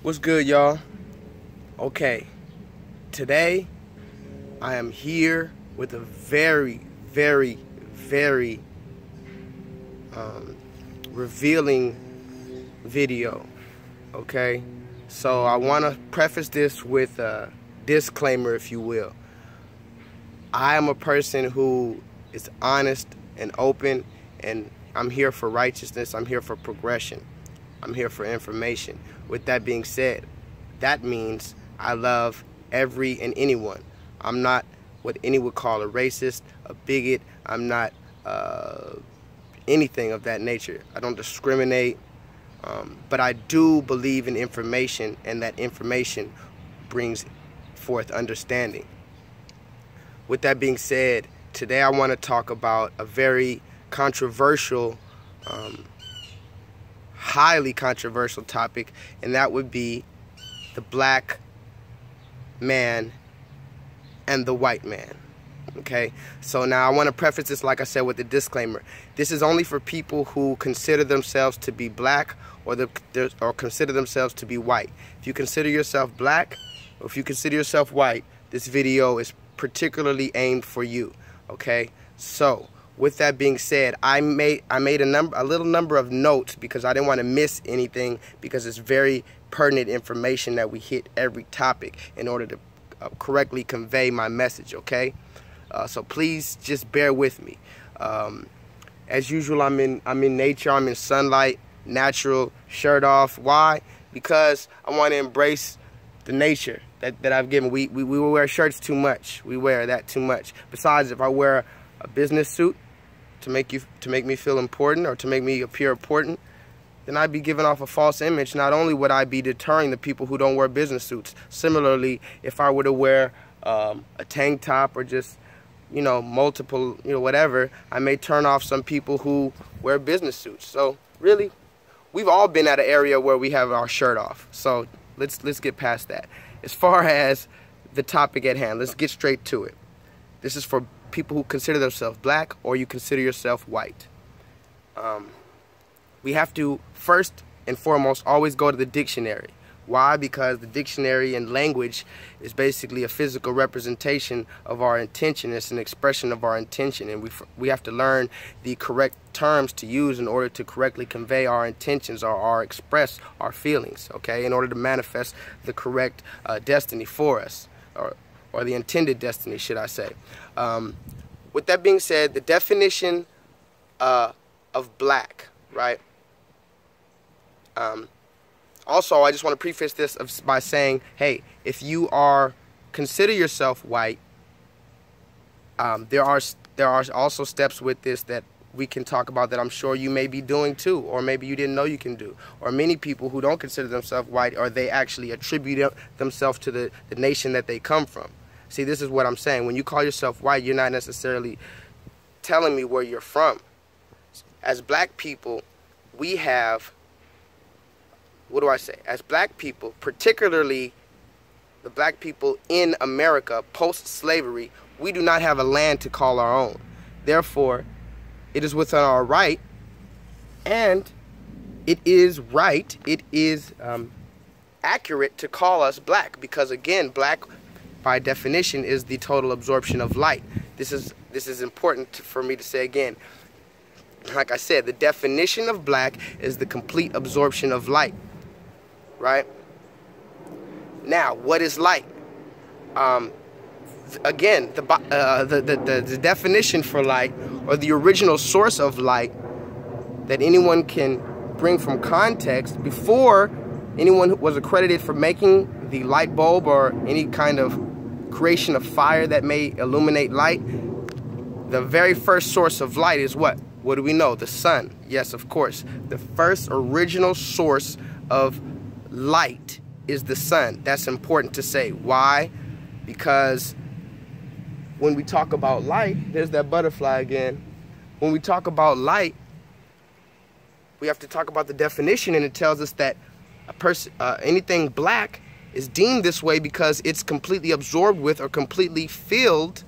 What's good, y'all? Okay, today I am here with a very revealing video. Okay, so I want to preface this with a disclaimer, if you will. I am a person who is honest and open, and I'm here for righteousness. I'm here for progression. I'm here for information. With that being said, that means I love every and anyone. I'm not what any would call a racist, a bigot. I'm not anything of that nature. I don't discriminate, but I do believe in information, and that information brings forth understanding. With that being said, today I want to talk about a very controversial, highly controversial topic, and that would be the black man and the white man. Okay, so now I want to preface this, like I said, with a disclaimer. This is only for people who consider themselves to be black or consider themselves to be white. If you consider yourself black or if you consider yourself white, this video is particularly aimed for you. Okay, so with that being said, I made a little number of notes because I didn't want to miss anything, because it's very pertinent information that we hit every topic in order to correctly convey my message. Okay, so please just bear with me. As usual, I'm in nature. I'm in sunlight, natural, shirt off. Why? Because I want to embrace the nature that I've given. We wear shirts too much. We wear that too much. Besides, if I wear a business suit to make me feel important or to make me appear important, then I'd be giving off a false image. Not only would I be deterring the people who don't wear business suits, similarly, if I were to wear a tank top or just, multiple, whatever, I may turn off some people who wear business suits. So really, we've all been at an area where we have our shirt off. So let's get past that. As far as the topic at hand, let's get straight to it. This is for people who consider themselves black or you consider yourself white. We have to first and foremost always go to the dictionary. Why? Because the dictionary and language is basically a physical representation of our intention. It's an expression of our intention, and we have to learn the correct terms to use in order to correctly convey our intentions or express our feelings, okay, in order to manifest the correct destiny for us, or the intended destiny, should I say. With that being said, the definition of black, right? Also, I just want to preface this by saying, hey, if you consider yourself white, there are also steps with this that we can talk about that I'm sure you may be doing too, or maybe you didn't know you can do. Or many people who don't consider themselves white, or they actually attribute themselves to the nation that they come from. See, this is what I'm saying. When you call yourself white, you're not necessarily telling me where you're from. As black people, we have, what do I say? As black people, particularly the black people in America post-slavery, we do not have a land to call our own. Therefore, it is within our right, and it is right, it is accurate to call us black, because again, black by definition is the total absorption of light. This is important for me to say again. Like I said, the definition of black is the complete absorption of light. Right? Now, what is light? Again, the definition for light, or the original source of light that anyone can bring from context before anyone was accredited for making the light bulb or any kind of creation of fire that may illuminate light, the very first source of light is what? What do we know? The sun. Yes, of course. The first original source of light is the sun. That's important to say. Why? Because when we talk about light, there's that butterfly again. When we talk about light, we have to talk about the definition, and it tells us that anything black is deemed this way because it's completely absorbed with or completely filled,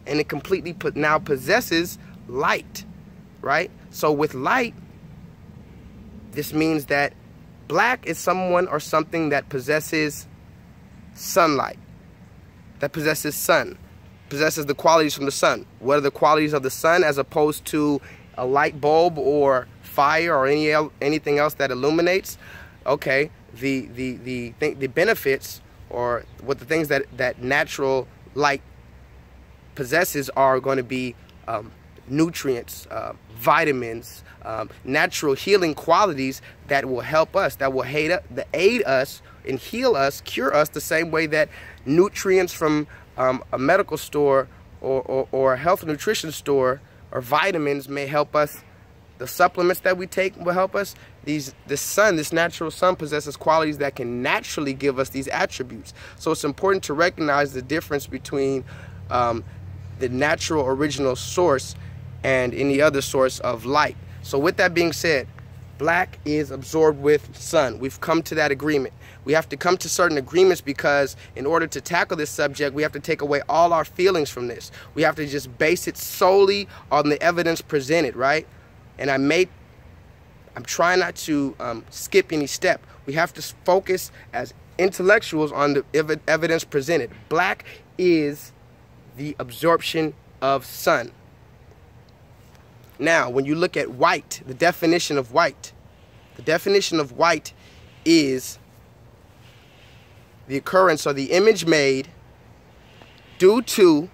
and it completely now possesses light, right? So with light, this means that Black is someone or something that possesses sunlight, that possesses sun, possesses the qualities from the sun. What are the qualities of the sun as opposed to a light bulb or fire or anything else that illuminates? Okay, the benefits, or what the things that natural light possesses, are going to be nutrients, vitamins, natural healing qualities that will help us, that will aid us and heal us, cure us, the same way that nutrients from a medical store or a health nutrition store or vitamins may help us. The supplements that we take will help us. This natural sun possesses qualities that can naturally give us these attributes. So it's important to recognize the difference between the natural original source and any other source of light. So with that being said, black is absorbed with sun. We've come to that agreement. We have to come to certain agreements, because in order to tackle this subject, we have to take away all our feelings from this. We have to just base it solely on the evidence presented, right? And I'm trying not to skip any step. We have to focus as intellectuals on the evidence presented. Black is the absorption of sun. Now, when you look at white, the definition of white is the occurrence or the image made due to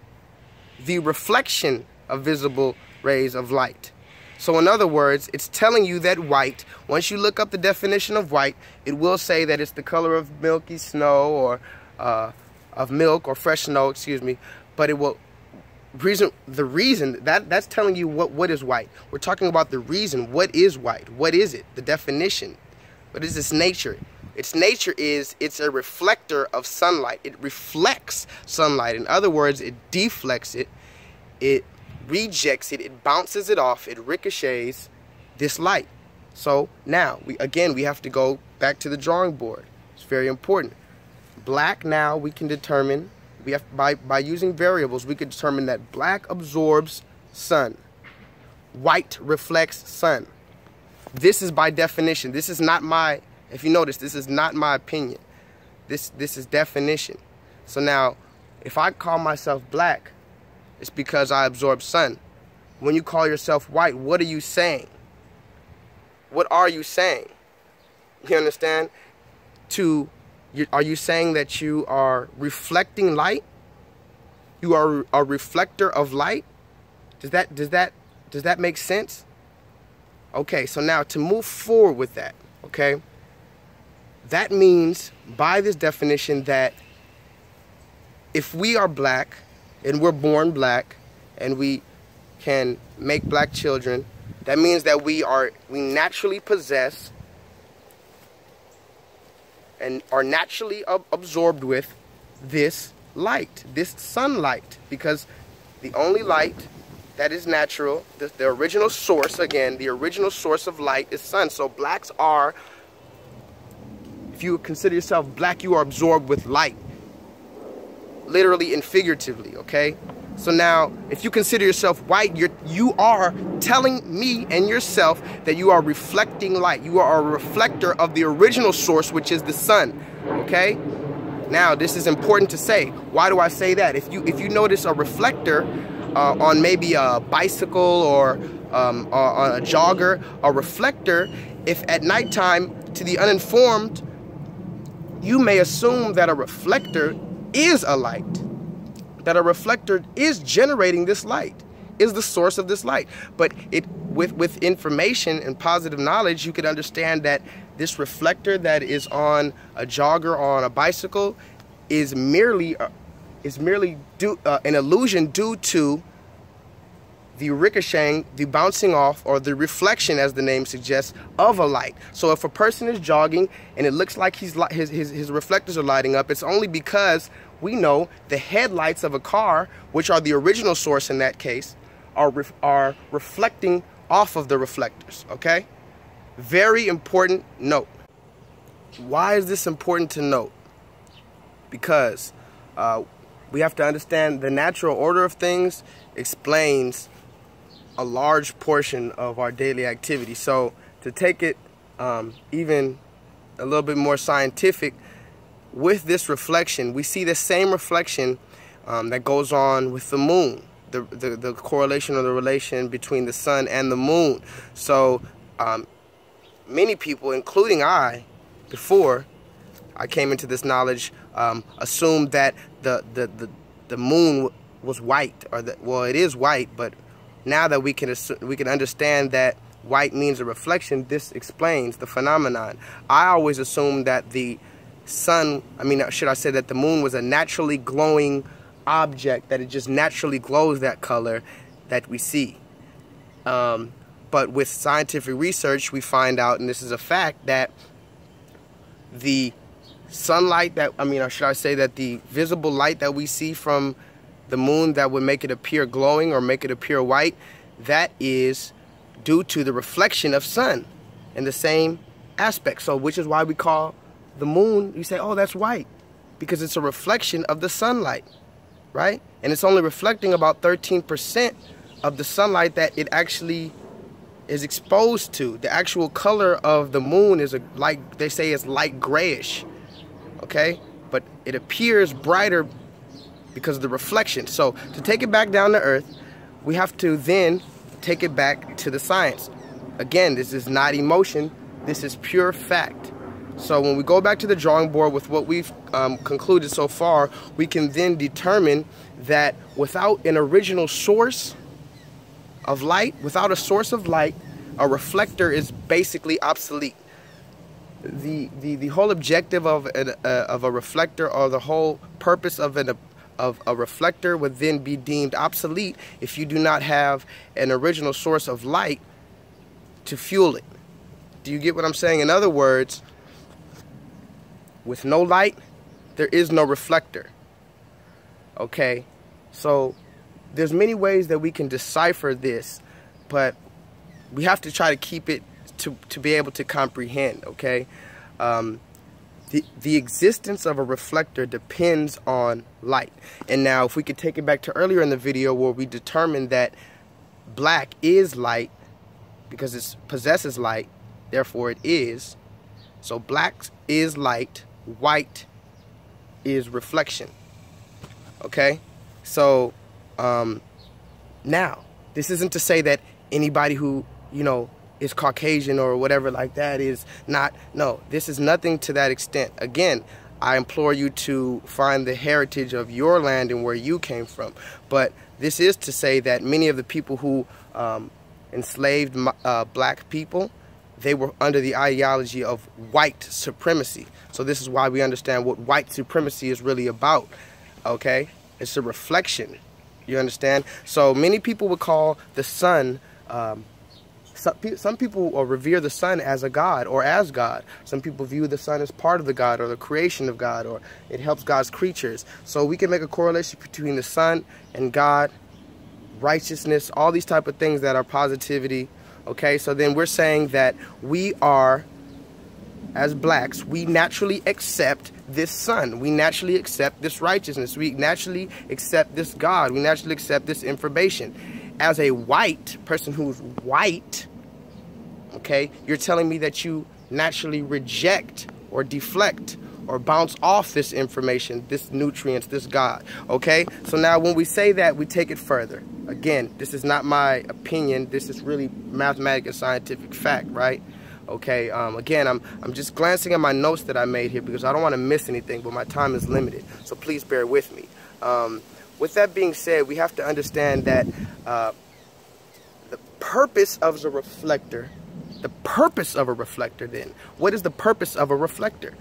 the reflection of visible rays of light. So in other words, it's telling you that white, once you look up the definition of white, it will say that it's the color of milky snow, or of milk or fresh snow, excuse me, but it will the reason that's telling you what is white. We're talking about the reason. What is white? What is it? The definition. What is its nature? Its nature is it's a reflector of sunlight. It reflects sunlight. In other words, it deflects it. It rejects it. It bounces it off. It ricochets this light. So now we have to go back to the drawing board. It's very important. Black, now we can determine, by using variables, we could determine that black absorbs sun. White reflects sun. This is by definition. This is not my, if you notice, this is not my opinion. This is definition. So now, if I call myself black, it's because I absorb sun. When you call yourself white, what are you saying? What are you saying? You understand? Are you saying that you are reflecting light? You are a reflector of light? Does that make sense? Okay, so now to move forward with that, okay? That means, by this definition, that if we are black and we're born black and we can make black children, that means that we naturally possess and are naturally absorbed with this light, this sunlight, because the only light that is natural, the original source, again, the original source of light is sun. So blacks are, if you consider yourself black, you are absorbed with light, literally and figuratively, okay? So now, if you consider yourself white, you are telling me and yourself that you are reflecting light. You are a reflector of the original source, which is the sun, okay? Now, this is important to say. Why do I say that? If you notice a reflector on maybe a bicycle or on a jogger, a reflector, if at nighttime, to the uninformed, you may assume that a reflector is a light. That a reflector is generating this light, is the source of this light. But with information and positive knowledge, you could understand that this reflector that is on a jogger or on a bicycle is merely an illusion due to the ricocheting, the bouncing off, or the reflection, as the name suggests, of a light. So if a person is jogging and it looks like his reflectors are lighting up, it's only because we know the headlights of a car, which are the original source in that case, are reflecting off of the reflectors, okay? Very important note. Why is this important to note? Because we have to understand the natural order of things explains a large portion of our daily activity. So to take it even a little bit more scientific, with this reflection, we see the same reflection that goes on with the moon, the correlation or the relation between the sun and the moon. So many people, including I, before I came into this knowledge, assumed that the moon was white, or that, well, it is white, but now that we can understand that white means a reflection, this explains the phenomenon. I always assumed that the sun, should I say that the moon was a naturally glowing object, that it just naturally glows that color that we see. But with scientific research, we find out, and this is a fact, that the sunlight that, or should I say that the visible light that we see from the moon that would make it appear glowing or make it appear white, that is due to the reflection of sun in the same aspect. So which is why we call the moon, you say, oh, that's white, because it's a reflection of the sunlight, right? And it's only reflecting about 13% of the sunlight that it actually is exposed to. The actual color of the moon is like they say, it's light grayish, okay? But it appears brighter because of the reflection. So to take it back down to earth, we have to then take it back to the science. Again, this is not emotion, this is pure fact. So when we go back to the drawing board with what we've concluded so far, we can then determine that without an original source of light, without a source of light, a reflector is basically obsolete. The whole objective of a reflector, or the whole purpose of a reflector, would then be deemed obsolete if you do not have an original source of light to fuel it. Do you get what I'm saying? In other words, with no light, there is no reflector. Okay, so there's many ways that we can decipher this, but we have to try to keep it to be able to comprehend, okay? The existence of a reflector depends on light. And now if we could take it back to earlier in the video where we determined that black is light because it possesses light, therefore it is. So black is light, white is reflection. Okay? So now, this isn't to say that anybody who, is Caucasian or whatever like that is not, no, this is nothing to that extent. Again, I implore you to find the heritage of your land and where you came from. But this is to say that many of the people who enslaved black people, they were under the ideology of white supremacy. So this is why we understand what white supremacy is really about, okay? It's a reflection, you understand? So many people would call the sun, some people revere the sun as a god or as God. Some people view the sun as part of the God or the creation of God, or it helps God's creatures. So we can make a correlation between the sun and God, righteousness, all these type of things that are positivity. Okay, so then we're saying that we are, as blacks, we naturally accept this sun. We naturally accept this righteousness. We naturally accept this God. We naturally accept this information. As a white person who's white, okay, you're telling me that you naturally reject or deflect or bounce off this information, this nutrients, this God, okay? So now when we say that, we take it further. Again, this is not my opinion. This is really mathematical and scientific fact, right? Okay, again, I'm just glancing at my notes that I made here because I don't want to miss anything, but my time is limited, so please bear with me. With that being said, we have to understand that the purpose of the reflector, then, what is the purpose of a reflector?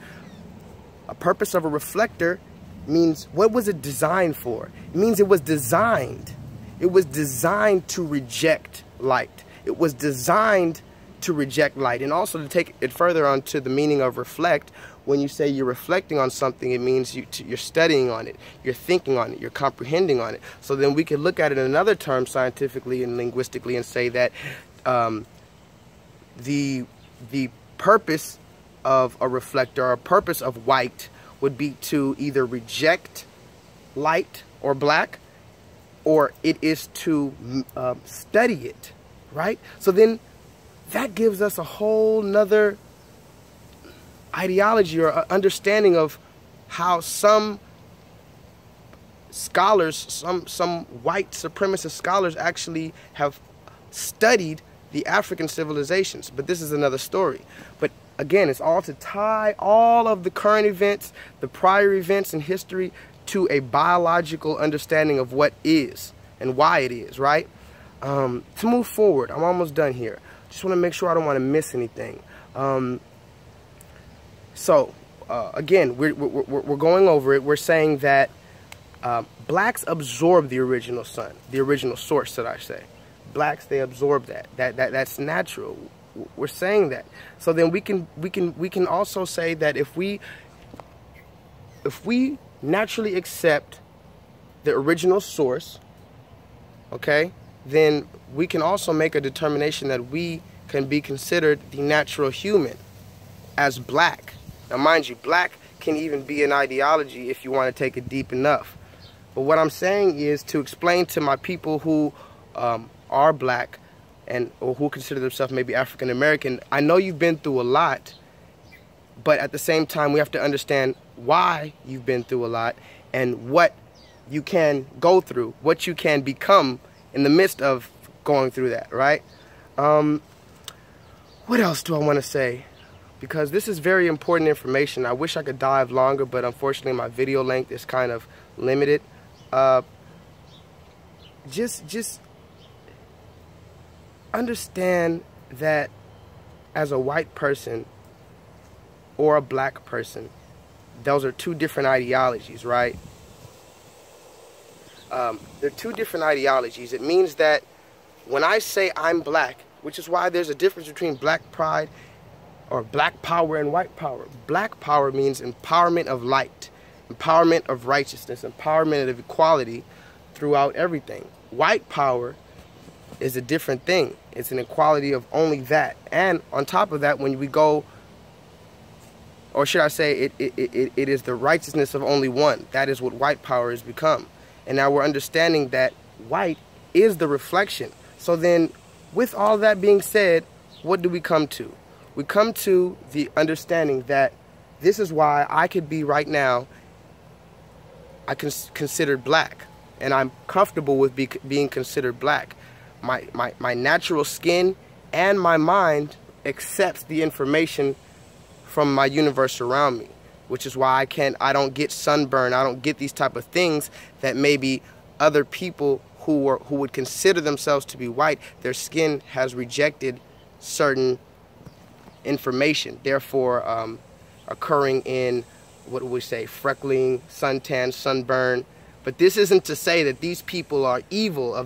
A purpose of a reflector means, what was it designed for? It means it was designed. It was designed to reject light. It was designed to reject light. And also, to take it further on to the meaning of reflect, when you say you're reflecting on something, it means you're studying on it, you're thinking on it, you're comprehending on it. So then we can look at it in another term scientifically and linguistically and say that the purpose of a reflector, or a purpose of white, would be to either reject light or black, or it is to study it, right? So then that gives us a whole nother ideology or understanding of how some scholars, some white supremacist scholars actually have studied the African civilizations. But this is another story. But again, it's all to tie all of the current events, the prior events in history, to a biological understanding of what is and why it is, right? To move forward, I'm almost done here. Just want to make sure I don't want to miss anything. Again, we're going over it. We're saying that blacks absorb the original sun, the original source, should I say. Blacks, they absorb that. That's natural. We're saying that. So then we can also say that if we naturally accept the original source, okay, then we can also make a determination that we can be considered the natural human as black. Now mind you, black can even be an ideology if you want to take it deep enough. But what I'm saying is to explain to my people who are black or who consider themselves maybe African American, I know you've been through a lot, but at the same time we have to understand why you've been through a lot and what you can go through, what you can become in the midst of going through that, right? What else do I want to say? Because this is very important information. I wish I could dive longer, but unfortunately my video length is kind of limited. Just understand that as a white person or a black person, those are two different ideologies, right? They're two different ideologies. It means that when I say I'm black, which is why there's a difference between black pride or black power and white power. Black power means empowerment of light, empowerment of righteousness, empowerment of equality throughout everything. White power is a different thing. It's an equality of only that. And on top of that, when we go, or should I say, it is the righteousness of only one. That is what white power has become. And now we're understanding that white is the reflection. So then, with all that being said, what do we come to? We come to the understanding that this is why I could be right now, I considered black. And I'm comfortable with being considered black. My natural skin and my mind accepts the information from my universe around me, which is why I don't get sunburn. I don't get these type of things that maybe other people who would consider themselves to be white, their skin has rejected certain information, therefore occurring in, what do we say, freckling, suntan, sunburn. But this isn't to say that these people are evil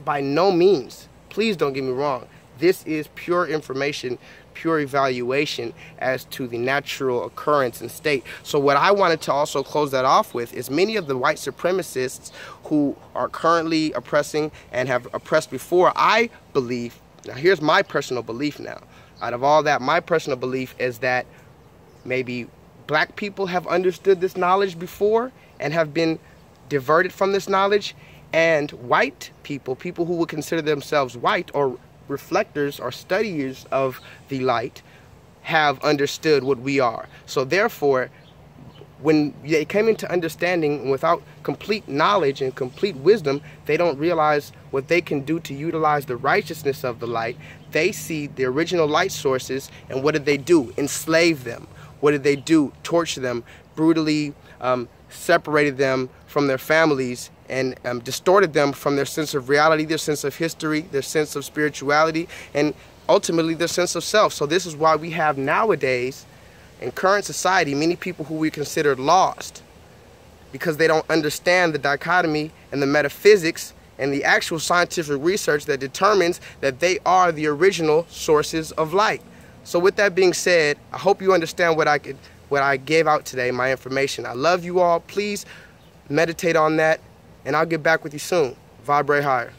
by no means. Please don't get me wrong. This is pure information, pure evaluation as to the natural occurrence and state. So what I wanted to also close that off with is many of the white supremacists who are currently oppressing and have oppressed before, I believe, now here's my personal belief now. Out of all that, my personal belief is that maybe black people have understood this knowledge before and have been diverted from this knowledge, and white people who would consider themselves white or reflectors or studiers of the light, have understood what we are. So therefore, when they came into understanding without complete knowledge and complete wisdom, they don't realize what they can do to utilize the righteousness of the light. They see the original light sources, and what did they do? Enslave them. What did they do? Torture them, brutally separated them from their families, and distorted them from their sense of reality, their sense of history, their sense of spirituality, and ultimately their sense of self. So this is why we have nowadays, in current society, many people who we consider lost, because they don't understand the dichotomy and the metaphysics and the actual scientific research that determines that they are the original sources of light. So with that being said, I hope you understand what I gave out today, my information. I love you all. Please meditate on that, and I'll get back with you soon. Vibrate higher.